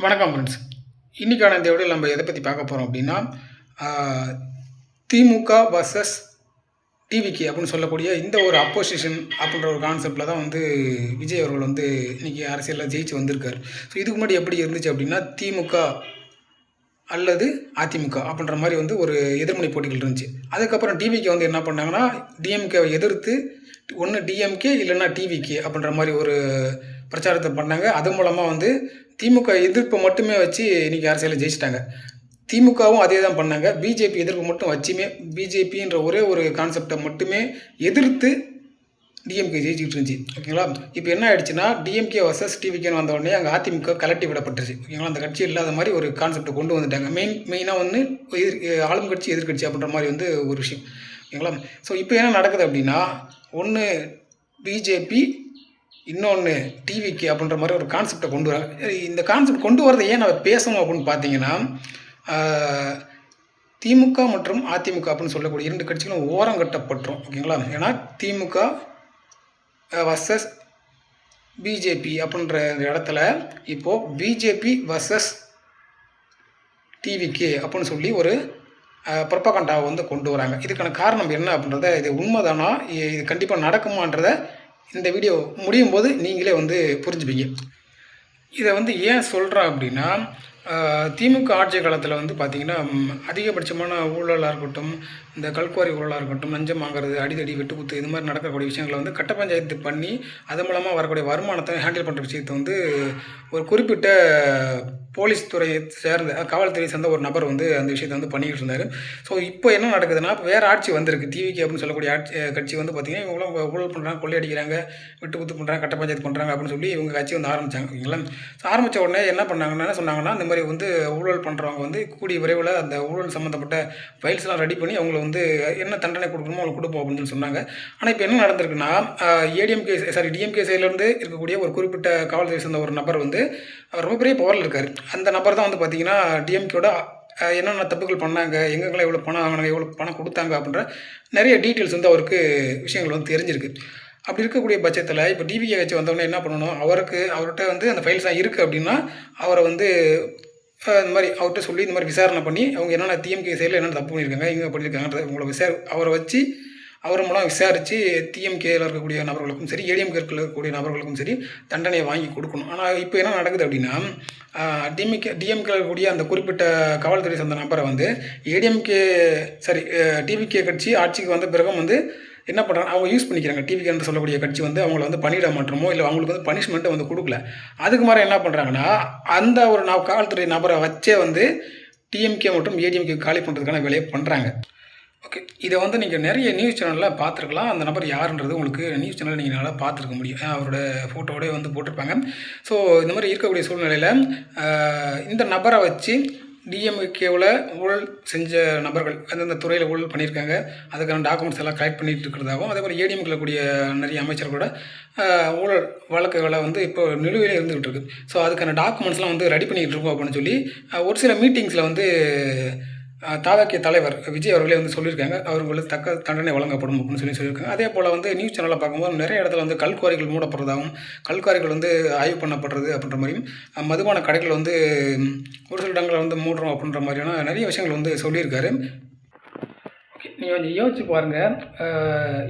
வணக்கம் ஃப்ரெண்ட்ஸ். இன்றைக்கான இந்த வீடியோவில் நம்ம எதை பற்றி பார்க்க போகிறோம் அப்படின்னா, திமுக வர்சஸ் டிவிகே அப்படின்னு சொல்லக்கூடிய இந்த ஒரு அப்போசிஷன் அப்படின்ற ஒரு கான்செப்டில் தான் விஜய் அவர்கள் இன்றைக்கி அரசியலில் ஜெயிச்சு வந்திருக்கார். ஸோ இதுக்கு முன்னாடி எப்படி இருந்துச்சு அப்படின்னா, திமுக அல்லது அதிமுக அப்படின்ற மாதிரி ஒரு எதிர்மனை போட்டிகள் இருந்துச்சு. அதுக்கப்புறம் டிவிகே என்ன பண்ணாங்கன்னா, டிஎம்கேவை எதிர்த்து ஒன்று டிஎம்கே இல்லைன்னா டிவிகே அப்படின்ற மாதிரி ஒரு பிரச்சாரத்தை பண்ணாங்க. அது மூலமாக திமுக எதிர்ப்பை மட்டுமே வச்சு இன்றைக்கி அரசியலில் ஜெயிச்சிட்டாங்க. திமுகவும் அதே தான் பண்ணாங்க. பிஜேபி எதிர்ப்பு மட்டும் வச்சுமே பிஜேபின்ற ஒரே ஒரு கான்செப்டை மட்டுமே எதிர்த்து டிஎம்கே ஜெயிச்சுக்கிட்டு இருந்துச்சு. ஓகேங்களா? இப்போ என்ன ஆயிடுச்சுன்னா, டிஎம்கே வர்சஸ் டிவிகேன்னு வந்தோடனே அங்கே அதிமுக கலட்டி விடப்பட்டுருச்சு. ஓகேங்களா? அந்த கட்சி இல்லாத மாதிரி ஒரு கான்செப்டை கொண்டு வந்துட்டாங்க. மெயினாக ஆளும் கட்சி எதிர்கட்சி அப்படின்ற மாதிரி ஒரு விஷயம். ஓகேங்களா? ஸோ இப்போ என்ன நடக்குது அப்படின்னா, ஒன்று பிஜேபி, இன்னொன்று டிவிகே அப்படின்ற மாதிரி ஒரு கான்செப்டை கொண்டு வராங்க. இந்த கான்செப்ட் கொண்டு வரதை ஏன் நம்ம பேசணும் அப்படின்னு பார்த்தீங்கன்னா, திமுக மற்றும் அதிமுக அப்படின்னு சொல்லக்கூடிய இரண்டு கட்சிகளும் ஓரம் கட்டப்பட்டுரும். ஓகேங்களா? ஏன்னா திமுக வர்சஸ் பிஜேபி அப்படின்ற இடத்துல இப்போது பிஜேபி வர்சஸ் டிவிகே அப்படின்னு சொல்லி ஒரு ப்ரொபகண்டாவை கொண்டு வராங்க. இதுக்கான காரணம் என்ன அப்படின்றத, இது உண்மைதானா, இது கண்டிப்பாக நடக்குமான்றதை இந்த வீடியோ முடியும் போது நீங்களே புரிஞ்சுப்பீங்க. இதை ஏன் சொல்கிறேன் அப்படின்னா, திமுக ஆட்சி காலத்தில் பார்த்திங்கன்னா, அதிகபட்சமான ஊழலாக இருக்கட்டும், இந்த கல்குவாரி ஊழலாக இருக்கட்டும், லஞ்சம் வாங்குறது, அடிதடி வெட்டுக்குத்து இது மாதிரி நடக்கக்கூடிய விஷயங்களை கட்ட பஞ்சாயத்து பண்ணி அது மூலமாக வரக்கூடிய வருமானத்தை ஹேண்டில் பண்ணுற விஷயத்தை ஒரு குறிப்பிட்ட போலீஸ் துறையை சேர்ந்த காவல்துறையை சேர்ந்த ஒரு நபர் அந்த விஷயத்தை பண்ணிக்கிட்டு இருந்தார். ஸோ இப்போ என்ன நடக்குதுன்னா, வேறு ஆட்சி வந்திருக்கு. டிவிகே அப்படின்னு சொல்லக்கூடிய கட்சி பார்த்திங்கன்னா, இவங்களும் ஊழல் பண்ணுறாங்க, கொள்ளையடிக்கிறாங்க, வெட்டுக்குத்து பண்ணுறாங்க, கட்ட பஞ்சாயத்து பண்ணுறாங்க அப்படின்னு சொல்லி இவங்க கட்சி ஆரம்பித்தாங்க. ஓகேங்களா? ஸோ ஆரம்பித்த உடனே என்ன பண்ணாங்கன்னா சொன்னாங்கன்னா, இந்த மாதிரி ஊழல் பண்ணுறவங்க கூடிய விரைவில் அந்த ஊழல் சம்மந்தப்பட்ட ஃபைல்ஸ்லாம் ரெடி பண்ணி அவங்கள என்ன தண்டனை கொடுக்கணுமோ அவங்களுக்கு கொடுப்போம் அப்படின்னு சொன்னாங்க. ஆனால் இப்போ என்ன நடந்திருக்குன்னா, டிஎம்கே சைட்லேருந்து இருக்கக்கூடிய ஒரு குறிப்பிட்ட காவல்துறை சேர்ந்த ஒரு நபர் ரொம்ப பெரிய பவரில் இருக்கார். அந்த நபர் தான் பார்த்திங்கன்னா, டிஎம்கேயோட என்னென்ன தப்புகள் பண்ணாங்க, எங்கெங்கெல்லாம் எவ்வளோ பணம் வாங்கினாங்க, எவ்வளோ பணம் கொடுத்தாங்க அப்படின்ற நிறைய டீட்டெயில்ஸ் அவருக்கு விஷயங்கள் தெரிஞ்சிருக்கு. அப்படி இருக்கக்கூடிய பட்சத்தில் இப்போ டிவிகே கட்சி வந்தவொடனே என்ன பண்ணணும், அவர்கிட்ட அந்த ஃபைல்ஸ்லாம் இருக்குது அப்படின்னா அவரை இந்த மாதிரி அவர்கிட்ட சொல்லி இந்த மாதிரி விசாரணை பண்ணி அவங்க என்னென்ன டிஎம்கே சைடில் என்னென்ன தப்பு பண்ணியிருக்காங்க, எங்கே பண்ணியிருக்காங்கன்றத உங்களை அவரை வச்சு அவர் மூலம் விசாரித்து டிஎம்கேயில் இருக்கக்கூடிய நபர்களுக்கும் சரி, ஏடிஎம்கே இருக்கக்கூடிய நபர்களுக்கும் சரி தண்டனையை வாங்கி கொடுக்கணும். ஆனால் இப்போ என்ன நடக்குது அப்படின்னா, டிஎம்கே இருக்கக்கூடிய அந்த குறிப்பிட்ட காவல்துறை சார்ந்த நபரை டிவிகே கட்சி ஆட்சிக்கு வந்த பிறகும் என்ன பண்ணுறாங்க, அவங்க யூஸ் பண்ணிக்கிறாங்க. டிவிகேன்னு சொல்லக்கூடிய கட்சி அவங்கள பணியிட மாற்றமோ இல்லை அவங்களுக்கு பனிஷ்மெண்ட்டை கொடுக்கல. அதுக்கு மாதிரி என்ன பண்ணுறாங்கன்னா, அந்த ஒரு காவல்துறை நபரை வச்சே டிஎம்கே மற்றும் ஏடிஎம்கே காலி பண்ணுறதுக்கான வேலையை பண்ணுறாங்க. ஓகே, இதை நீங்கள் நிறைய நியூஸ் சேனலில் பார்த்துருக்கலாம். அந்த நபர் யாருன்றது உங்களுக்கு நியூஸ் சேனலில் நீங்கள் நல்லா பார்த்துருக்க முடியும். அவரோட ஃபோட்டோவோடய போட்டிருப்பாங்க. ஸோ இந்த மாதிரி இருக்கக்கூடிய சூழ்நிலையில் இந்த நபரை வச்சு டிஎம்கேவில் ஊழல் செஞ்ச நபர்கள் அந்தந்த துறையில் ஊழல் பண்ணியிருக்காங்க, அதுக்கான டாக்குமெண்ட்ஸ் எல்லாம் கலெக்ட் பண்ணிட்டு இருக்கிறதாகவும், அதே மாதிரி ஏடிஎம்கில் கூடிய நிறைய அமைச்சர்களோட ஊழல் வழக்குகளை இப்போ நிலுவையில் இருந்துகிட்டு இருக்குது. ஸோ அதுக்கான டாக்குமெண்ட்ஸ்லாம் ரெடி பண்ணிகிட்டு இருக்கோம் அப்படின்னு சொல்லி ஒரு சில மீட்டிங்ஸில் தாவகே தலைவர் விஜய் அவர்களே சொல்லியிருக்காங்க, அவர்களுக்கு தக்க தண்டனை வழங்கப்படும் அப்படின்னு சொல்லியிருக்காங்க. அதே போல் நியூஸ் சேனலில் பார்க்கும்போது நிறைய இடத்துல கல்குவாரிகள் மூடப்படுறதாகவும், கல்குவாரிகள் ஆய்வு பண்ணப்படுறது அப்படின்ற மாதிரியும், மதுபான கடைகள் ஒரு சில இடங்களில் மூடுறோம் அப்படின்ற மாதிரியான நிறைய விஷயங்கள் சொல்லியிருக்காரு. ஓகே, நீங்கள் கொஞ்சம் யோசிச்சு பாருங்கள்.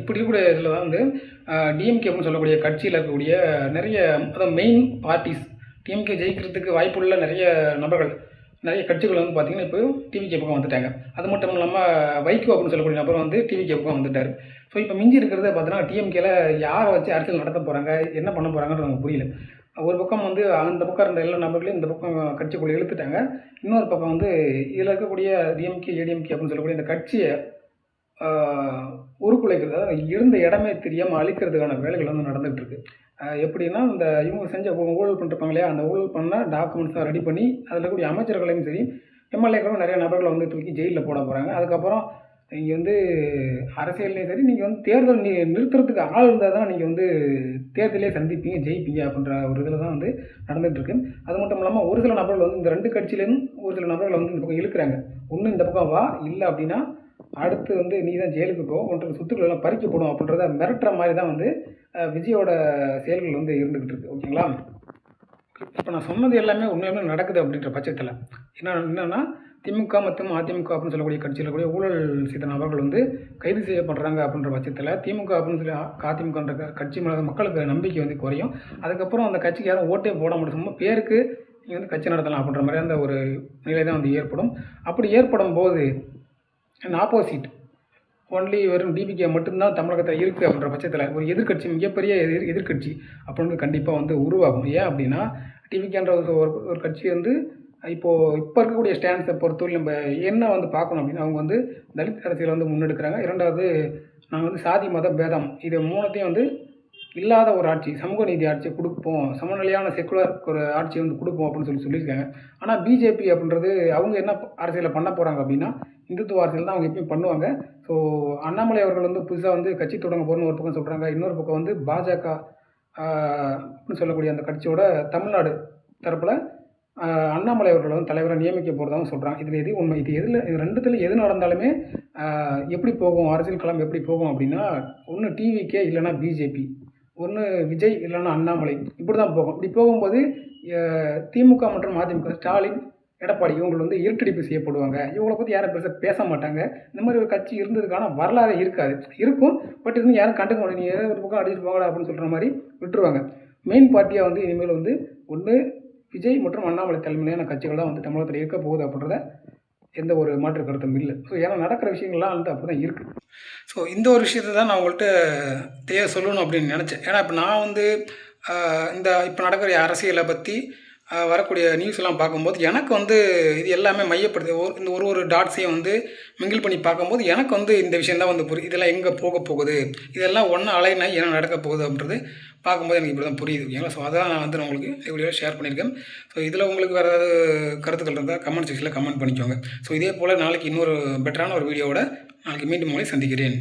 இப்படி இருக்கக்கூடிய இதில் தான் டிஎம்கே அப்படின்னு சொல்லக்கூடிய கட்சியில் இருக்கக்கூடிய நிறைய அதாவது மெயின் பார்ட்டிஸ் டிஎம்கே ஜெயிக்கிறதுக்கு வாய்ப்புள்ள நிறைய நபர்கள், நிறைய கட்சிகள் பார்த்திங்கன்னா இப்போ டிவிகே பக்கம் வந்துட்டாங்க. அது மட்டும் இல்லாமல் வைகோ அப்படின்னு சொல்லக்கூடிய நபர் டிவிகே பக்கம் வந்துட்டார். ஸோ இப்போ மிஞ்சி இருக்கிறத பார்த்தீங்கன்னா, டிஎம்கேல யாரை வச்சு அரசியல் நடத்த போகிறாங்க, என்ன பண்ண போகிறாங்கன்னு நமக்கு புரியல. ஒரு பக்கம் அந்த பக்கம் இருந்த எல்லா நபர்களையும் இந்த பக்கம் கட்சிக்குள்ளே இழுத்துட்டாங்க. இன்னொரு பக்கம் இதில் இருக்கக்கூடிய டிஎம்கே ஏடிஎம்கே அப்படின்னு சொல்லக்கூடிய இந்த கட்சியை உருக்குலைக்கிறது, அதாவது இருந்த இடமே தெரியாமல் அழிக்கிறதுக்கான வேலைகள் நடந்துகிட்டு இருக்குது. எப்படின்னா, இவங்க செஞ்ச ஊழல் பண்ணிருப்பாங்க இல்லையா, அந்த ஊழல் பண்ண டாக்குமெண்ட்ஸை ரெடி பண்ணி அதில் இருக்கக்கூடிய அமைச்சர்களையும் சரி, எம்எல்ஏக்களும் நிறைய நபர்களை தூக்கி ஜெயிலில் போட போகிறாங்க. அதுக்கப்புறம் நீங்கள் அரசியல்லையும் சரி, நீங்கள் தேர்தல் நிறுத்துறதுக்கு ஆள் இருந்தால் தான் நீங்கள் தேர்தலே சந்திப்பீங்க, ஜெயிப்பீங்க அப்படின்ற ஒரு இதில் தான் நடந்துகிட்ருக்கு. அது மட்டும் இல்லாமல் ஒரு சில நபர்கள் இந்த ரெண்டு கட்சியிலேருந்து ஒரு சில நபர்கள் இந்த பக்கம் இழுக்கிறாங்க. ஒன்று இந்த பக்கம் வா, இல்லை அப்படின்னா அடுத்து நீ தான் ஜெயிலுக்கு போ, ஒன்று சொத்துக்கள் எல்லாம் பறிக்கப்படும் அப்படின்றத மிரட்டுற மாதிரி தான் விஜயோட செயல்கள் இருந்துக்கிட்டு இருக்குது. ஓகேங்களா? இப்போ நான் சொன்னது எல்லாமே உண்மையுமே நடக்குது அப்படின்ற பட்சத்தில் என்னென்னா திமுக மற்றும் அதிமுக அப்படின்னு சொல்லக்கூடிய கட்சியில் கூடிய ஊழல் செய்த நபர்கள் வந்து கைது செய்யப்படுறாங்க அப்படின்ற பட்சத்தில் திமுக அப்படின்னு சொல்லி அதிமுகன்ற கட்சி மேலே மக்களுக்கு நம்பிக்கை வந்து குறையும். அதுக்கப்புறம் அந்த கட்சிக்கு யாரும் ஓட்டே போட முடியும், சும்மா பேருக்கு நீங்கள் வந்து கட்சி நடத்தலாம் அப்படின்ற மாதிரி அந்த ஒரு நிலை தான் வந்து ஏற்படும். அப்படி ஏற்படும் போது ஆப்போசிட் ஒன்லி வெறும் டிபிகே மட்டும்தான் தமிழகத்தில் இருக்குது அப்படின்ற பட்சத்தில் ஒரு எதிர்கட்சி, மிகப்பெரிய எதிர்கட்சி அப்படின்னு கண்டிப்பாக வந்து உருவாகும். ஏன் அப்படின்னா டிவிகேன்ற ஒரு கட்சி வந்து இப்போ இருக்கக்கூடிய ஸ்டாண்ட்ஸை பொறுத்தவரை நம்ம என்ன வந்து பார்க்கணும் அப்படின்னா, அவங்க வந்து தலித் அரசியலை வந்து முன்னெடுக்கிறாங்க. இரண்டாவது, நாங்கள் வந்து சாதி மத பேதம் இது மூணுத்தையும் வந்து இல்லாத ஒரு ஆட்சி, சமூக நீதி ஆட்சியை கொடுப்போம், சமநிலையான செக்குலர் ஒரு ஆட்சியை வந்து கொடுப்போம் அப்படின்னு சொல்லியிருக்காங்க. ஆனால் பிஜேபி அப்படின்றது அவங்க என்ன அரசியலை பண்ண போகிறாங்க அப்படின்னா, இந்துத்துவ அரசியல் தான் அவங்க எப்பயும் பண்ணுவாங்க. ஸோ அண்ணாமலை அவர்கள் வந்து புதுசாக வந்து கட்சி தொடங்க போகிறன்னு ஒரு பக்கம் சொல்கிறாங்க. இன்னொரு பக்கம் வந்து பாஜக அப்படின்னு சொல்லக்கூடிய அந்த கட்சியோட தமிழ்நாடு தரப்பில் அண்ணாமலை அவர்களை வந்து தலைவரை நியமிக்க போகிறதாகவும் சொல்கிறாங்க. இதில் எது உண்மை? இது ரெண்டுத்தில் எது நடந்தாலுமே எப்படி போகும், அரசியல் களம் எப்படி போகும் அப்படின்னா, ஒன்று டிவிகே இல்லைன்னா பிஜேபி, ஒன்று விஜய் இல்லைன்னா அண்ணாமலை, இப்படி தான் போகும். இப்படி போகும்போது திமுக மற்றும் அதிமுக, ஸ்டாலின், எடப்பாடி இவங்க வந்து இருட்டடிப்பு செய்யப்படுவாங்க. இவங்களை பற்றி யாரும் பெருசாக பேச மாட்டாங்க. இந்த மாதிரி ஒரு கட்சி இருந்ததுக்கான வரலாறு இருக்காது. இருக்கும், பட் இருந்து யாரும் கண்டுக்க மாட்டாங்க. நீ ஏதோ ஒரு பக்கம் அடிச்சுட்டு போகலாம் அப்படின்னு சொல்கிற மாதிரி விட்டுருவாங்க. மெயின் பார்ட்டியாக வந்து இனிமேல் வந்து ஒன்று விஜய் மற்றும் அண்ணாமலை தலைமையிலான கட்சிகள் தான் வந்து தமிழகத்தில் இருக்க போகுது அப்படின்றத எந்த ஒரு மாற்று கருத்தும் இல்லை. ஸோ ஏன்னா நடக்கிற விஷயங்கள்லாம் வந்து அப்படி தான் இருக்குது. ஸோ இந்த ஒரு விஷயத்தை தான் நான் உங்கள்கிட்ட சொல்லணும் அப்படின்னு நினச்சேன். ஏன்னா இப்போ நான் வந்து இப்போ நடக்கிற அரசியலை பற்றி வரக்கூடிய நியூஸ்லாம் பார்க்கும்போது எனக்கு வந்து இது எல்லாமே மையப்படுது. இந்த ஒரு டாட்ஸையும் வந்து மிங்கிள் பண்ணி பார்க்கும்போது எனக்கு வந்து இந்த விஷயந்தான் வந்து இதெல்லாம் எங்கே போக போகுது, இதெல்லாம் ஒன்று அலைனா என்ன நடக்க போகுது அப்படின்றது பார்க்கும்போது எனக்கு இப்படி தான் புரியுது. ஓகேங்களா? ஸோ அதான் நான் வந்து உங்களுக்கு வீடியோவில் ஷேர் பண்ணியிருக்கேன். ஸோ இதில் உங்களுக்கு வேறு ஏதாவது கருத்துக்கள் இருந்தால் கமெண்ட் செக்ஷனில் கமெண்ட் பண்ணிக்கோங்க. ஸோ இதே போல் நாளைக்கு இன்னொரு பெட்டரான ஒரு வீடியோவோட நாளைக்கு மீண்டும் உங்களை சந்திக்கிறேன்.